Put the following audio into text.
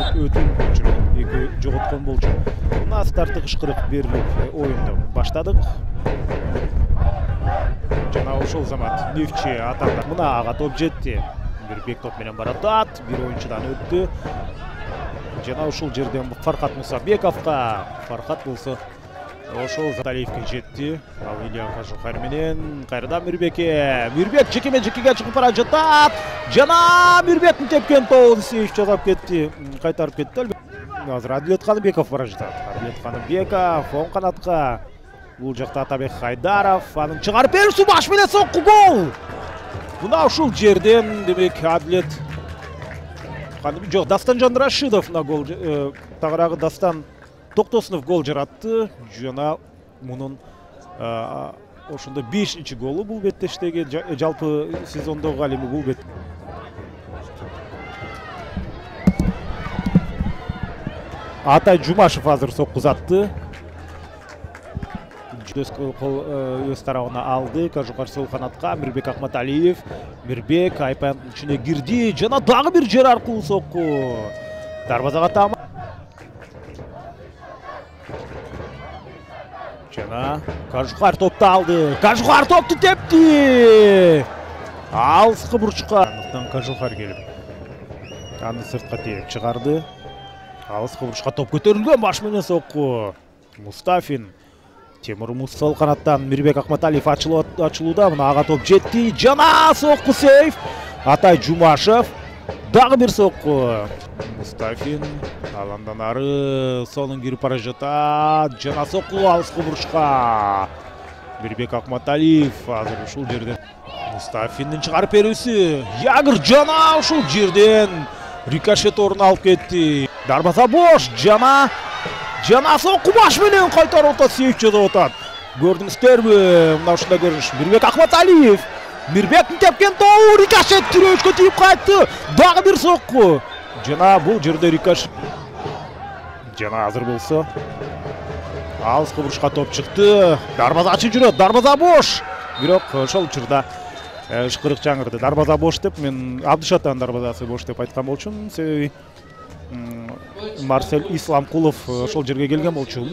өтүн болчу, эки жоготкон болчу. Мына старттык ышкырык берилип оюнду баштадык. Жана ошол замат Нефчи атакта мына ага топ жетти. Мирбек топ менен баратат, бир оюнчудан өттү. Жана ушул жерден Фархат Мусабековго, Фархат болсо ошол Талиевке жетти. Ал Илья Кажухар менен кайрадан Мирбекке. Мирбек жекеме-жекеге чыгып бара жатат. Жана Мирбектин тепкен тобун Сейф жазап кетти. Кайтарып кетти. Азыр Адилет Каныбеков бара жатат. Адилет Каныбеков оң канатка. Бул жакта Атабек Хайдаров. Анын чыгарып берүүсү баш менен сокку гол. Мына ушул жерден демек Адилет Жок, Дастан Жанрашидов на гол. Тагыраагы Дастан Токтосунов гол жаратты. Жана мунун ошондо 5-чи голу бул беттештеги жалпы сезондогу алими бул бет. Атай Жумашев азыр соккузатты. Өз тарабына алды. Кажухар сол канатка Мирбек Акматалиев. Мирбек айпанын ичине кирди. Жана дагы бир жер аркылуу сокку. Дарбазага там. Жана Кажухар топты алды. Кажухар топту тепти. Алыскы бурчка. Андыктан Кажухар келип аны сыртка тээп чыгарды. Алыскы бурчка топ көтөрүлгөн баш менен сокку. Мустафин Темур сол канаттан Мирбек Акматалиев ачылууда. Мына ага топ жетти. Жана сокку Сейф. Атай Жумашев. Дагы бир сокку. Мустафин аландан ары сонун кирип бара жатат. Жана сокку алыскы бурчка. Мирбек Акматалиев азыр ушул жерден Мустафиндин чыгарып берүүсү. Ягыр жана ушул жерден рикошет орун алып кетти. Дарбаза бош. Жана сокку баш менен кайтарып атат, Сейф жазып атат. Көрдүңүздөрбү? Мына ушундай көрүнүш. Мирбек Акматалиев. Мирбектин тепкен тобу рикошет тирөөчкө тийип кайтты. Дагы бир сокку. Жана бул жерде рикошет. Жана азыр болсо алыскы бурчка топ чыкты. Дарбазачы жүрөт. Дарбаза бош. Бирок ошол учурда ышкырык жаңырды. Дарбаза бош деп мен Абдышаттан дарбазасы бош деп айткан болчумун. Себеби Марсель Исламкулов ошол жерге келген болчу.